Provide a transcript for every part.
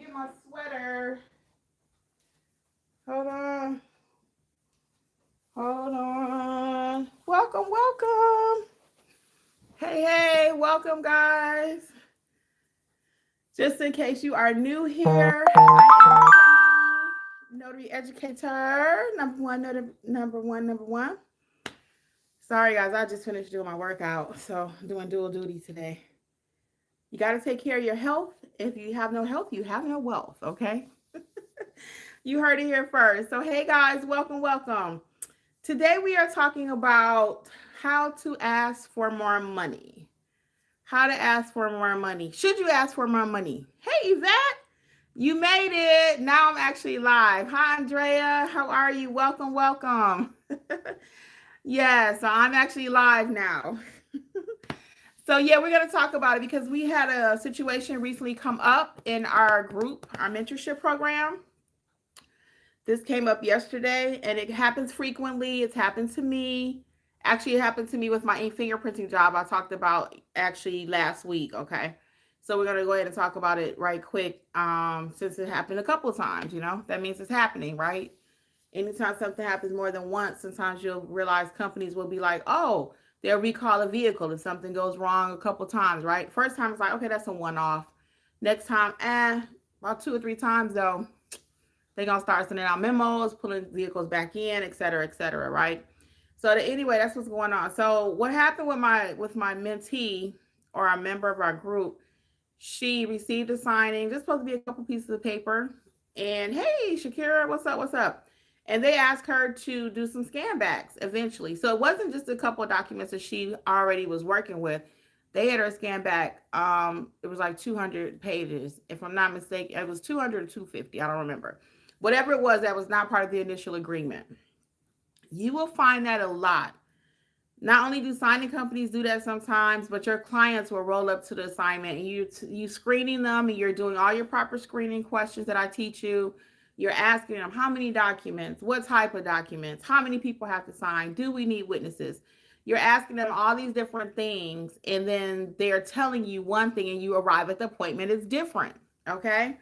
get my sweater. Hold on. Hold on. Welcome, welcome. Hey, welcome, guys. Just in case you are new here, I am Kimmi, notary educator, number one. Sorry, guys, I just finished doing my workout, so I'm doing dual duty today. You got to take care of your health. If you have no health, you have no wealth, okay? You heard it here first. So, hey, guys, welcome, welcome. Today, we are talking about how to ask for more money. How to ask for more money. Should you ask for more money? Hey, Yvette, you made it. Now I'm actually live. Hi, Andrea. How are you? Welcome, welcome. Yeah, so I'm actually live now. So yeah, we're going to talk about it because we had a situation recently come up in our group, our mentorship program. This came up yesterday and it happens frequently. It's happened to me. Actually, it happened to me with my ink fingerprinting job I talked about actually last week. Okay. So we're going to go ahead and talk about it right quick. Since it happened a couple of times, that means it's happening, right? Anytime something happens more than once, sometimes you'll realize companies will be like, oh, they'll recall a vehicle if something goes wrong a couple times, right? First time it's like, okay, that's a one-off. Next time, about 2 or 3 times though, they're gonna start sending out memos, pulling vehicles back in, et cetera, right? So anyway, that's what's going on. So what happened with my mentee or a member of our group, she received a signing, just supposed to be a couple pieces of paper. And hey, Shakira, what's up? What's up? And they asked her to do some scan backs eventually. So it wasn't just a couple of documents that she already was working with. They had her scan back. It was like 200 pages. If I'm not mistaken, it was 200 or 250. I don't remember. Whatever it was, that was not part of the initial agreement. You will find that a lot. Not only do signing companies do that sometimes, but your clients will roll up to the assignment and you screening them and you're doing all your proper screening questions that I teach you. You're asking them how many documents, what type of documents, how many people have to sign, do we need witnesses? You're asking them all these different things, and then they're telling you one thing and you arrive at the appointment, it's different. Okay.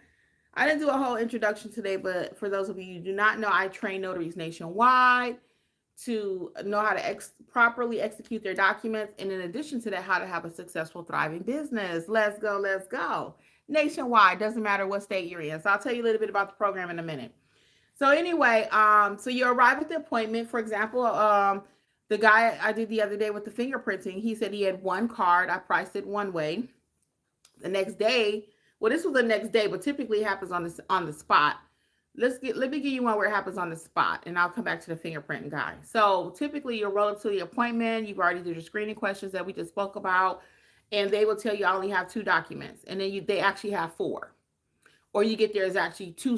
I didn't do a whole introduction today, but for those of you who do not know, I train notaries nationwide to know how to properly execute their documents. And in addition to that, how to have a successful, thriving business. Let's go, let's go. Nationwide, doesn't matter what state you're in. So I'll tell you a little bit about the program in a minute. So anyway, so you arrive at the appointment. For example, the guy I did the other day with the fingerprinting, he said he had one card. I priced it one way. The next day, well, this was the next day, but typically it happens on the spot. Let me give you one where it happens on the spot, and I'll come back to the fingerprinting guy. So typically you'll roll up to the appointment, you've already did your screening questions that we just spoke about, and they will tell you I only have 2 documents, and then they actually have 4. Or you get there is actually 2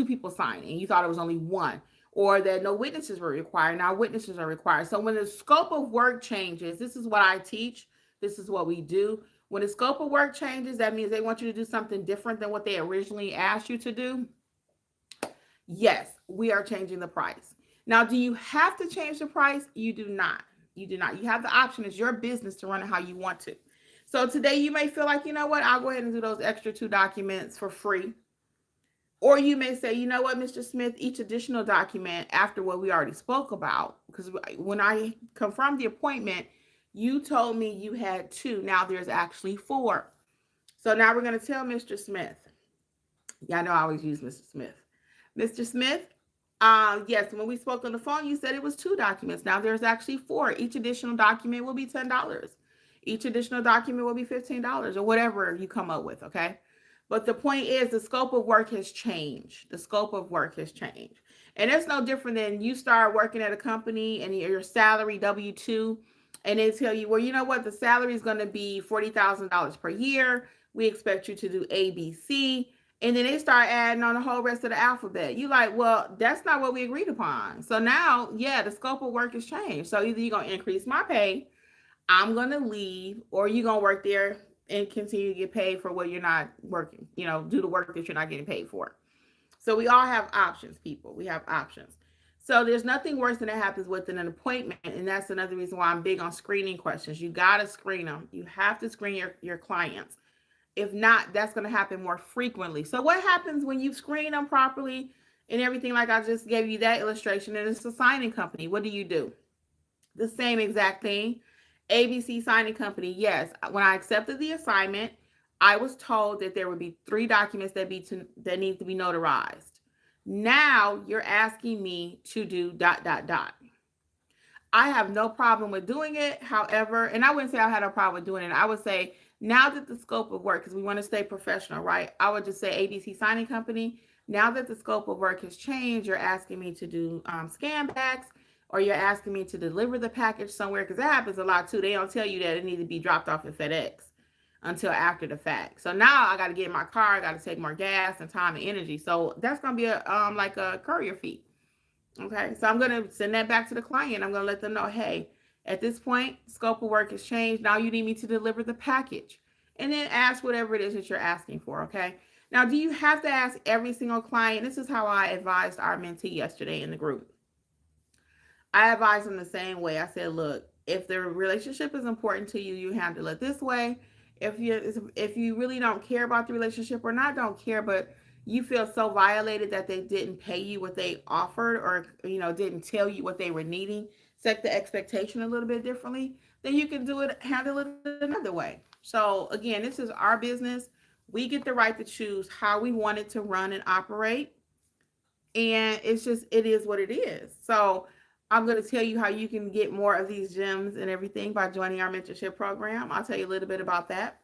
people signing, and you thought it was only 1. Or that no witnesses were required. Now witnesses are required. So when the scope of work changes, this is what I teach, this is what we do. When the scope of work changes, that means they want you to do something different than what they originally asked you to do. Yes, we are changing the price. Now, do you have to change the price? You do not. You do not. You have the option. It's your business to run it how you want to. So today you may feel like, you know what, I'll go ahead and do those extra 2 documents for free. Or you may say, you know what, Mr. Smith, each additional document after what we already spoke about, because when I confirmed the appointment, you told me you had 2. Now there's actually 4. So now we're going to tell Mr. Smith. Yeah, I know I always use Mr. Smith. Mr. Smith, yes, when we spoke on the phone, you said it was 2 documents. Now there's actually 4. Each additional document will be $10. Each additional document will be $15 or whatever you come up with, okay? But the point is the scope of work has changed. The scope of work has changed. And it's no different than you start working at a company and your salary W-2, and they tell you, well, you know what, the salary is going to be $40,000 per year. We expect you to do A, B, C. And then they start adding on the whole rest of the alphabet. You like, well, that's not what we agreed upon. So now, yeah, the scope of work has changed. So either you're going to increase my pay, I'm going to leave, or you're going to work there and continue to get paid for what you're not working, do the work that you're not getting paid for. So we all have options, people. We have options. So there's nothing worse than that happens with an appointment. And that's another reason why I'm big on screening questions. You got to screen them. You have to screen your clients. If not, that's going to happen more frequently. So what happens when you screen them properly and everything, like I just gave you that illustration, and it's a signing company? What do? The same exact thing. ABC Signing Company, yes. When I accepted the assignment, I was told that there would be 3 documents that need to be notarized. Now you're asking me to do dot dot dot. I have no problem with doing it. However, and I wouldn't say I had a problem with doing it. I would say now that the scope of work, because we want to stay professional, right? I would just say ABC Signing Company. Now that the scope of work has changed, you're asking me to do scan backs, or you're asking me to deliver the package somewhere, because that happens a lot too. They don't tell you that it needs to be dropped off at FedEx until after the fact. So now I got to get in my car. I got to take more gas and time and energy. So that's gonna be a like a courier fee. Okay, so I'm going to send that back to the client. I'm going to let them know, hey, at this point, scope of work has changed. Now you need me to deliver the package. And then ask whatever it is that you're asking for, okay? Now, do you have to ask every single client? This is how I advised our mentee yesterday in the group. I advised them the same way. I said, look, if the relationship is important to you, you handle it this way. If you really don't care about the relationship, or not don't care, but you feel so violated that they didn't pay you what they offered, or didn't tell you what they were needing, set the expectation a little bit differently, then you can handle it another way. So again, this is our business. We get the right to choose how we want it to run and operate. And it is what it is. So I'm going to tell you how you can get more of these gems and everything by joining our mentorship program. I'll tell you a little bit about that.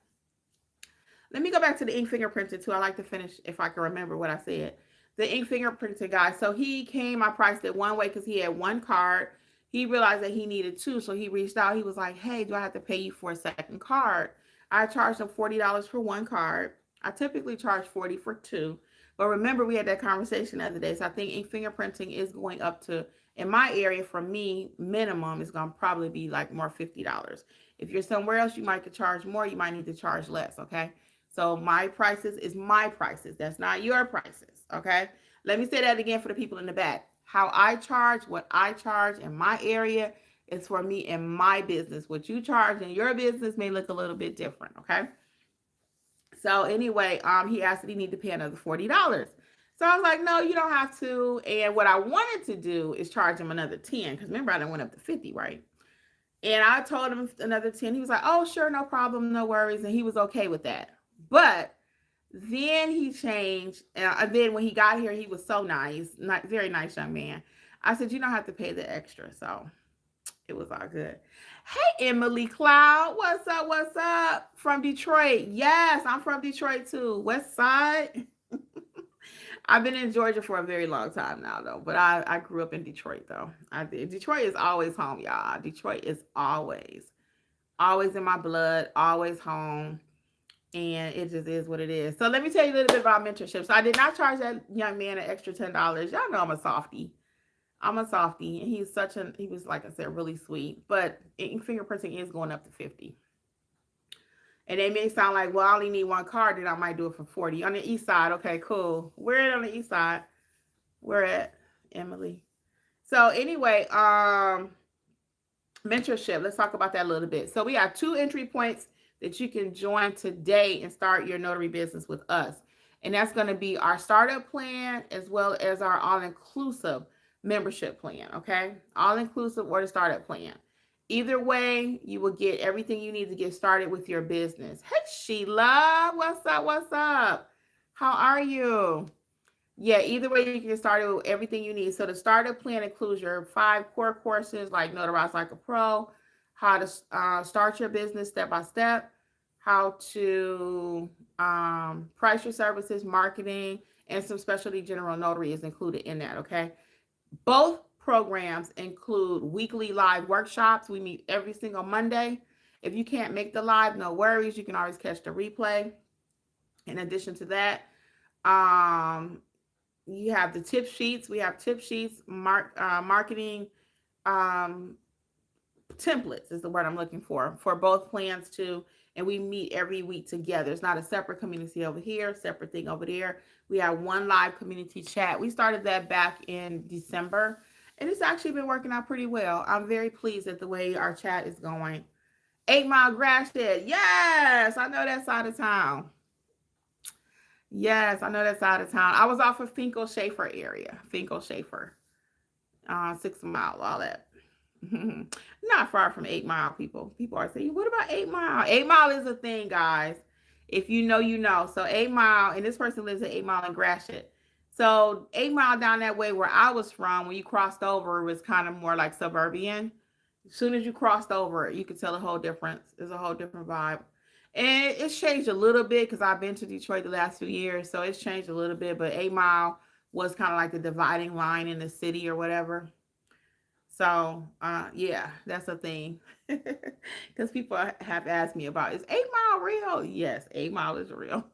Let me go back to the ink fingerprinting too. I like to finish if I can remember what I said. The ink fingerprinting guy. So he came, I priced it one way because he had one card. He realized that he needed 2. So he reached out. He was like, hey, do I have to pay you for a second card? I charged him $40 for one card. I typically charge $40 for 2. But remember, we had that conversation the other day. So I think ink fingerprinting is going up to, in my area, for me, minimum is going to probably be like more $50. If you're somewhere else, you might could charge more. You might need to charge less, okay? So my prices is my prices. That's not your prices, okay? Let me say that again for the people in the back. How I charge, what I charge in my area is for me and my business. What you charge in your business may look a little bit different, okay? So anyway, he asked if he needed to pay another $40. So I was like, no, you don't have to. And what I wanted to do is charge him another 10, because remember, I done went up to 50, right? And I told him another 10. He was like, oh, sure, no problem, no worries. And he was okay with that. But then he changed. And then when he got here, he was so nice, very nice young man. I said, you don't have to pay the extra. So it was all good. Hey, Emily Cloud. What's up? What's up? From Detroit. Yes, I'm from Detroit too. West Side. I've been in Georgia for a very long time now, though. But I grew up in Detroit, though. I did. Detroit is always home, y'all. Detroit is always in my blood, always home. And it just is what it is. So let me tell you a little bit about mentorship. So I did not charge that young man an extra $10. Y'all know I'm a softie. I'm a softie. And he was, like I said, really sweet. But fingerprinting is going up to 50. And they may sound like, well, I only need one card, then I might do it for 40. On the east side, okay, cool. We're on the east side. We're at Emily. So anyway, mentorship. Let's talk about that a little bit. So we have 2 entry points that you can join today and start your notary business with us. And that's going to be our startup plan as well as our all-inclusive membership plan, okay? All-inclusive or the startup plan. Either way, you will get everything you need to get started with your business. Hey, Sheila, what's up? What's up? How are you? Yeah, either way, you can get started with everything you need. So the startup plan includes your 5 core courses like Notarize Like a Pro, how to start your business step by step, how to price your services, marketing, and some specialty general notary is included in that, okay? Both programs include weekly live workshops. We meet every single Monday. If you can't make the live, no worries. You can always catch the replay. In addition to that, you have the tip sheets. We have tip sheets, marketing templates is the word I'm looking for both plans too. And we meet every week together. It's not a separate community over here, separate thing over there. We have one live community chat. We started that back in December, and it's actually been working out pretty well. I'm very pleased at the way our chat is going. 8 Mile Grass Shed. Yes, I know that side of town. Yes, I know that's out of town. I was off of Finkel Schaefer area. Finkel Schaefer. 6 Mile, all that. Not far from 8 Mile, people. People are saying, what about 8 Mile? 8 Mile is a thing, guys. If you know, you know. So 8 Mile, and this person lives at 8 Mile in Gratiot. So 8 Mile down that way where I was from, when you crossed over, it was kind of more like suburban. As soon as you crossed over, you could tell a whole difference. There's a whole different vibe. And it's changed a little bit because I've been to Detroit the last few years. So it's changed a little bit. But 8 Mile was kind of like the dividing line in the city or whatever. So, yeah, that's a thing. Because people have asked me about, is 8 Mile real? Yes, 8 Mile is real.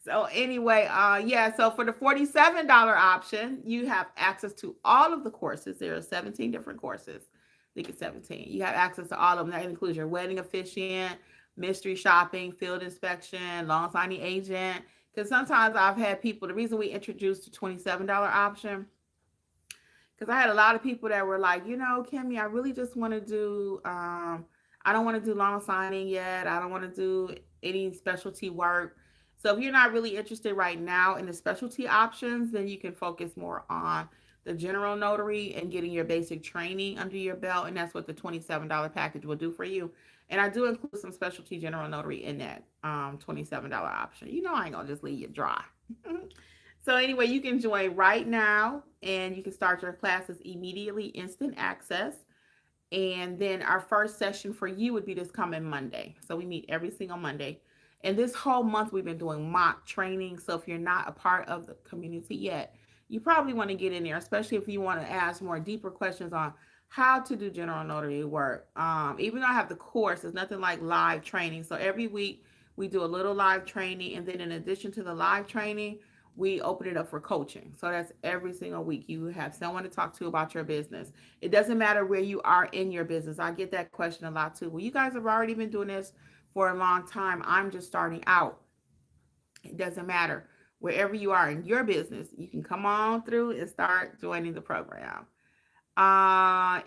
So anyway, yeah, so for the $47 option, you have access to all of the courses. There are 17 different courses. I think it's 17. You have access to all of them. That includes your wedding officiant, mystery shopping, field inspection, loan signing agent. Because sometimes I've had people, the reason we introduced the $27 option, because I had a lot of people that were like, Kimmy, I really just want to do, I don't want to do loan signing yet. I don't want to do any specialty work. So if you're not really interested right now in the specialty options, then you can focus more on the general notary and getting your basic training under your belt. And that's what the $27 package will do for you. And I do include some specialty general notary in that $27 option. I ain't going to just leave you dry. So anyway, you can join right now and you can start your classes immediately, instant access. And then our first session for you would be this coming Monday. So we meet every single Monday. And this whole month we've been doing mock training. So if you're not a part of the community yet, you probably want to get in there, especially if you want to ask more deeper questions on how to do general notary work. Even though I have the course, it's nothing like live training. So every week we do a little live training. And then in addition to the live training, we open it up for coaching. So that's every single week. You have someone to talk to about your business. It doesn't matter where you are in your business. I get that question a lot too. Well, you guys have already been doing this for a long time. I'm just starting out. It doesn't matter. Wherever you are in your business, you can come on through and start joining the program.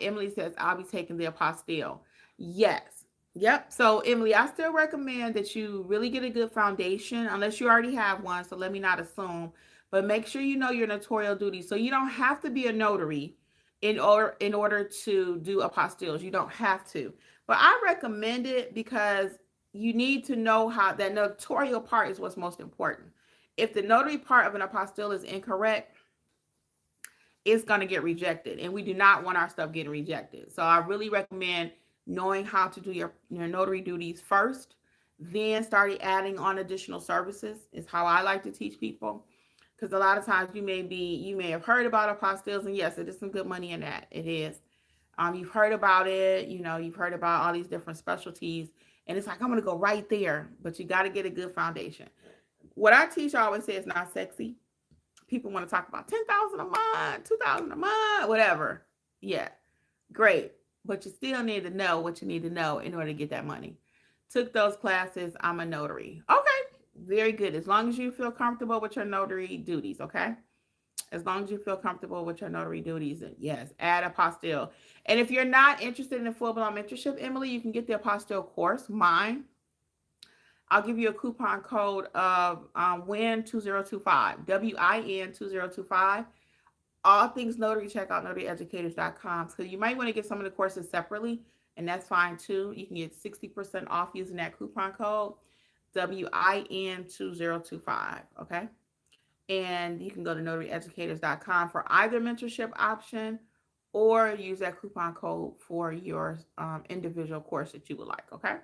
Emily says, I'll be taking the apostille. Yes. Yep. So, Emily, I still recommend that you really get a good foundation, unless you already have one. So, let me not assume, but make sure you know your notarial duties. So, you don't have to be a notary in order to do apostilles. You don't have to, but I recommend it because you need to know how that notarial part is what's most important. If the notary part of an apostille is incorrect, it's going to get rejected, and we do not want our stuff getting rejected. So I really recommend knowing how to do your notary duties first, then start adding on additional services is how I like to teach people. Because a lot of times you may have heard about apostilles, and yes, it is some good money in that. It is. You've heard about it, you've heard about all these different specialties, and it's like, I'm going to go right there, but you got to get a good foundation. What I teach, I always say, is not sexy. People want to talk about 10,000 a month, 2,000 a month, whatever. Yeah, great. But you still need to know what you need to know in order to get that money. Took those classes. I'm a notary. Okay, very good. As long as you feel comfortable with your notary duties, okay? As long as you feel comfortable with your notary duties, and yes, add apostille. And if you're not interested in a full-blown mentorship, Emily, you can get the apostille course, mine. I'll give you a coupon code of WIN2025, WIN 2025. All things notary, check out notaryeducators.com. So you might want to get some of the courses separately, and that's fine too. You can get 60% off using that coupon code WIN2025. Okay. And you can go to notaryeducators.com for either mentorship option or use that coupon code for your individual course that you would like. Okay.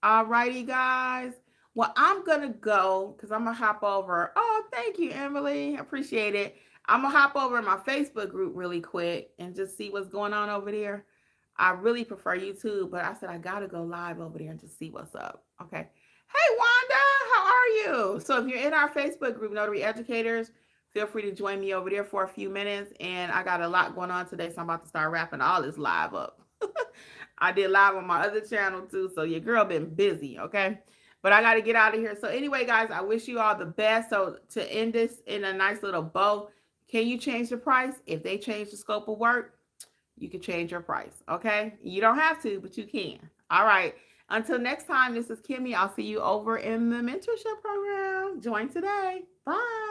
All righty, guys. Well, I'm going to go because I'm going to hop over. Oh, thank you, Emily. Appreciate it. I'm going to hop over in my Facebook group really quick and just see what's going on over there. I really prefer YouTube, but I said I got to go live over there and just see what's up. Okay. Hey, Wanda, how are you? So if you're in our Facebook group, Notary Educators, feel free to join me over there for a few minutes. And I got a lot going on today, so I'm about to start wrapping all this live up. I did live on my other channel too, so your girl been busy, okay? But I got to get out of here. So anyway, guys, I wish you all the best. So to end this in a nice little bow, can you change the price? If they change the scope of work, you can change your price, okay? You don't have to, but you can. All right. Until next time, this is Kimmy. I'll see you over in the mentorship program. Join today. Bye.